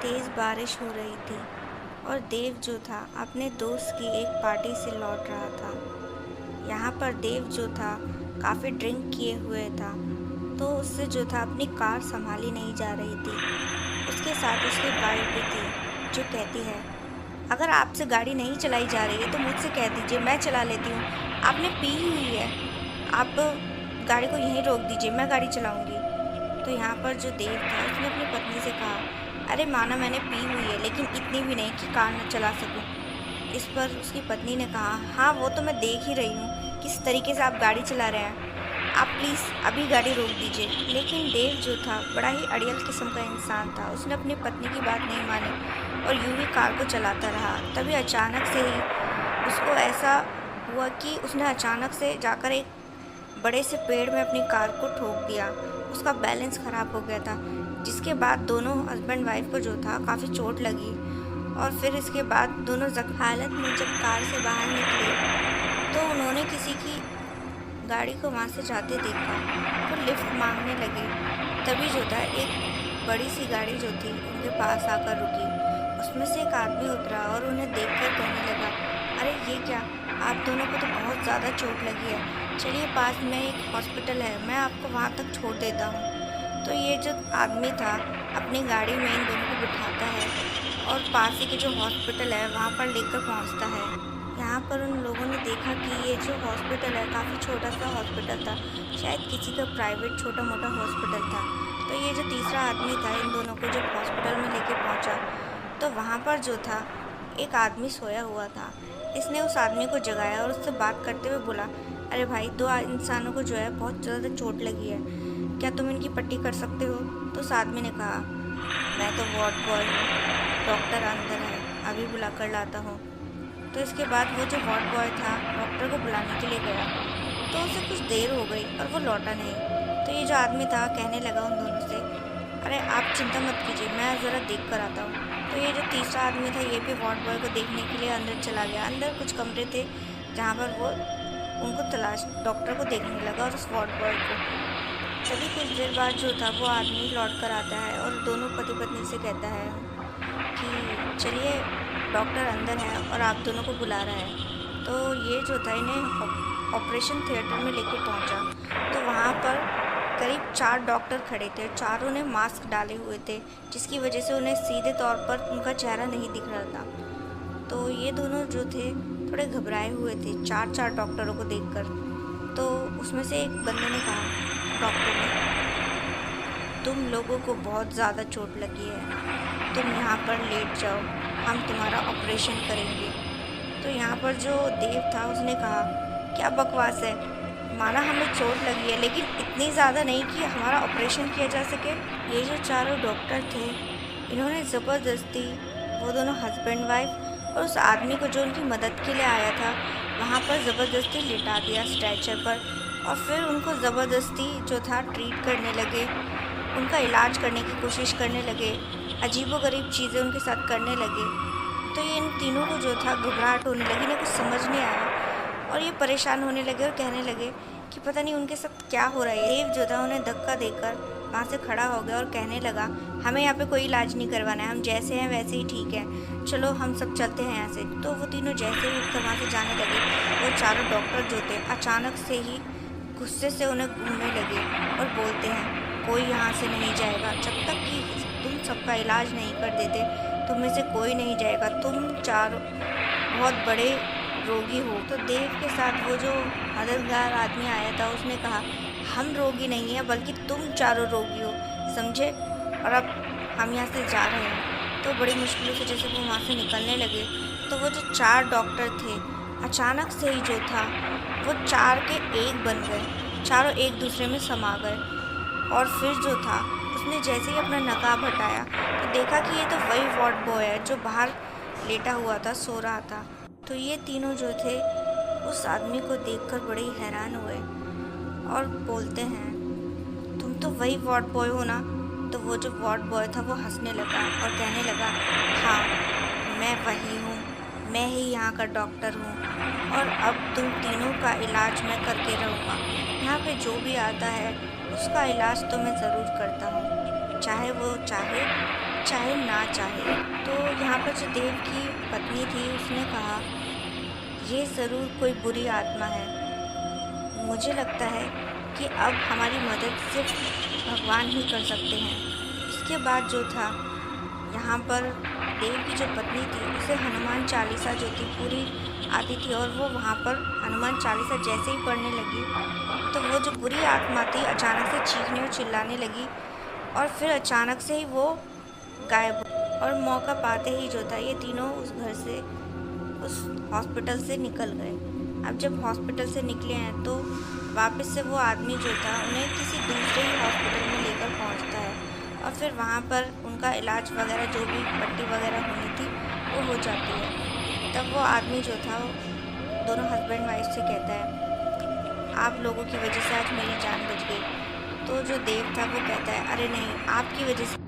तेज़ बारिश हो रही थी और देव जो था अपने दोस्त की एक पार्टी से लौट रहा था। यहाँ पर देव जो था काफ़ी ड्रिंक किए हुए था, तो उससे जो था अपनी कार संभाली नहीं जा रही थी। उसके साथ उसकी वाइफ भी थी, जो कहती है, अगर आपसे गाड़ी नहीं चलाई जा रही है तो मुझसे कह दीजिए, मैं चला लेती हूँ। आपने पी हुई है, आप गाड़ी को यहीं रोक दीजिए, मैं गाड़ी चलाऊँगी। तो यहाँ पर जो देव था उसने अपनी पत्नी से कहा, अरे माना मैंने पी हुई है, लेकिन इतनी भी नहीं कि कार न चला सकूं। इस पर उसकी पत्नी ने कहा, हाँ वो तो मैं देख ही रही हूँ किस तरीके से आप गाड़ी चला रहे हैं, आप प्लीज़ अभी गाड़ी रोक दीजिए। लेकिन देव जो था बड़ा ही अड़ियल किस्म का इंसान था, उसने अपनी पत्नी की बात नहीं मानी और यूं ही कार को चलाता रहा। तभी अचानक से ही उसको ऐसा हुआ कि उसने अचानक से जाकर एक बड़े से पेड़ में अपनी कार को ठोक दिया। उसका बैलेंस ख़राब हो गया था, जिसके बाद दोनों हस्बैंड वाइफ को जो था काफ़ी चोट लगी। और फिर इसके बाद दोनों जख्मी हालत में जब कार से बाहर निकले तो उन्होंने किसी की गाड़ी को वहाँ से जाते देखा तो लिफ्ट मांगने लगे। तभी जो था एक बड़ी सी गाड़ी जो थी उनके पास आकर रुकी। उसमें से एक आदमी उतरा और उन्हें देखकर कहने लगा, अरे ये क्या, आप दोनों को तो बहुत ज़्यादा चोट लगी है, चलिए पास में एक हॉस्पिटल है, मैं आपको वहाँ तक छोड़ देता हूँ। तो ये जो आदमी था अपनी गाड़ी में इन दोनों को बिठाता है और पास ही के जो हॉस्पिटल है वहाँ पर लेकर पहुँचता है। यहाँ पर उन लोगों ने देखा कि ये जो हॉस्पिटल है काफ़ी छोटा सा हॉस्पिटल था, शायद किसी का प्राइवेट छोटा मोटा हॉस्पिटल था। तो ये जो तीसरा आदमी था इन दोनों को जब हॉस्पिटल में लेके पहुँचा तो वहाँ पर जो था एक आदमी सोया हुआ था। इसने उस आदमी को जगाया और उससे बात करते हुए बोला, अरे भाई, दो इंसानों को जो है बहुत ज़्यादा चोट लगी है, क्या तुम इनकी पट्टी कर सकते हो? तो उस आदमी ने कहा, मैं तो वार्ड बॉय हूँ, डॉक्टर अंदर है, अभी बुला कर लाता हूँ। तो इसके बाद वो जो वार्ड बॉय था डॉक्टर को बुलाने के लिए गया तो उसे कुछ देर हो गई और वो लौटा नहीं। तो ये जो आदमी था कहने लगा उन दोनों से, अरे आप चिंता मत कीजिए, मैं ज़रा देख कर आता हूँ। तो ये जो तीसरा आदमी था ये भी वार्ड बॉय को देखने के लिए अंदर चला गया। अंदर कुछ कमरे थे जहाँ पर वो उनको तलाश डॉक्टर को देखने लगा और उस वार्ड बॉय को। तभी कुछ देर बाद जो था वो आदमी लौट कर आता है और दोनों पति पत्नी से कहता है कि चलिए, डॉक्टर अंदर है और आप दोनों को बुला रहा है। तो ये जो था इन्हें ऑपरेशन थिएटर में लेके पहुंचा। तो वहाँ पर करीब 4 डॉक्टर खड़े थे, चारों ने मास्क डाले हुए थे, जिसकी वजह से उन्हें सीधे तौर पर उनका चेहरा नहीं दिख रहा था। तो ये दोनों जो थे थोड़े घबराए हुए थे 4 डॉक्टरों को देखकर। तो उसमें से एक बंदे ने कहा, डॉक्टर ने, तुम लोगों को बहुत ज़्यादा चोट लगी है, तुम यहाँ पर लेट जाओ, हम तुम्हारा ऑपरेशन करेंगे। तो यहाँ पर जो देव था उसने कहा, क्या बकवास है, माना हमें चोट लगी है लेकिन इतनी ज़्यादा नहीं कि हमारा ऑपरेशन किया जा सके। ये जो चारों डॉक्टर थे इन्होंने ज़बरदस्ती वो दोनों हस्बैंड वाइफ और उस आदमी को जो उनकी मदद के लिए आया था वहाँ पर ज़बरदस्ती लिटा दिया स्ट्रेचर पर, और फिर उनको ज़बरदस्ती जो था ट्रीट करने लगे, उनका इलाज करने की कोशिश करने लगे, अजीबोगरीब चीज़ें उनके साथ करने लगे। तो ये इन तीनों को जो था घबराहट होने लगी, इन्हें कुछ समझ नहीं आया और ये परेशान होने लगे और कहने लगे कि पता नहीं उनके साथ क्या हो रहा है। देव जो था उन्हें धक्का देकर वहाँ से खड़ा हो गया और कहने लगा, हमें यहाँ पे कोई इलाज नहीं करवाना है, हम जैसे हैं वैसे ही ठीक है, चलो हम सब चलते हैं यहाँ से। तो वो तीनों जैसे ही उठकर वहाँ से जाने लगे, वो चारों डॉक्टर जो थे अचानक से ही गुस्से से उन्हें घूरने लगे और बोलते हैं, कोई यहाँ से नहीं जाएगा जब तक कि तुम सबका इलाज नहीं कर देते, तुम में से कोई नहीं जाएगा, तुम चारों बहुत बड़े रोगी हो। तो देव के साथ वो जो मददगार आदमी आया था उसने कहा, हम रोगी नहीं हैं बल्कि तुम चारों रोगी हो, समझे, और अब हम यहाँ से जा रहे हैं। तो बड़ी मुश्किलों से जैसे वो वहाँ से निकलने लगे तो वो जो 4 डॉक्टर थे अचानक से ही जो था वो 4 के एक बन गए, चारों एक दूसरे में समा गए। और फिर जो था उसने जैसे ही अपना नकाब हटाया तो देखा कि ये तो वही वार्ड बॉय है जो बाहर लेटा हुआ था, सो रहा था। तो ये तीनों जो थे उस आदमी को देखकर बड़े ही हैरान हुए और बोलते हैं, तुम तो वही वार्ड बॉय हो ना? तो वो जो वार्ड बॉय था वो हंसने लगा और कहने लगा, हाँ मैं वही हूँ, मैं ही यहाँ का डॉक्टर हूँ और अब तुम तीनों का इलाज मैं करके रहूँगा। यहाँ पे जो भी आता है उसका इलाज तो मैं ज़रूर करता हूँ, चाहे वो चाहे चाहे ना चाहे। तो यहाँ पर जो देव की पत्नी थी उसने कहा, ये ज़रूर कोई बुरी आत्मा है। मुझे लगता है कि अब हमारी मदद सिर्फ भगवान ही कर सकते हैं। इसके बाद जो था, यहाँ पर देव की जो पत्नी थी उसे हनुमान चालीसा जो थी पूरी आती थी, और वो वहाँ पर हनुमान चालीसा जैसे ही पढ़ने लगी तो वो जो बुरी आत्मा थी अचानक से चीखने और चिल्लाने लगी, और फिर अचानक से ही वो गायब हो। और मौका पाते ही जो था ये तीनों उस घर से, उस हॉस्पिटल से निकल गए। अब जब हॉस्पिटल से निकले हैं तो वापस से वो आदमी जो था उन्हें किसी दूसरे ही हॉस्पिटल में लेकर पहुंचता है, और फिर वहाँ पर उनका इलाज वगैरह जो भी पट्टी वगैरह होनी थी वो हो जाती है। तब वो आदमी जो था दोनों हस्बैंड वाइफ से कहता है, आप लोगों की वजह से आज मेरी जान बच गई। तो जो देव था वो कहता है, अरे नहीं, आपकी वजह से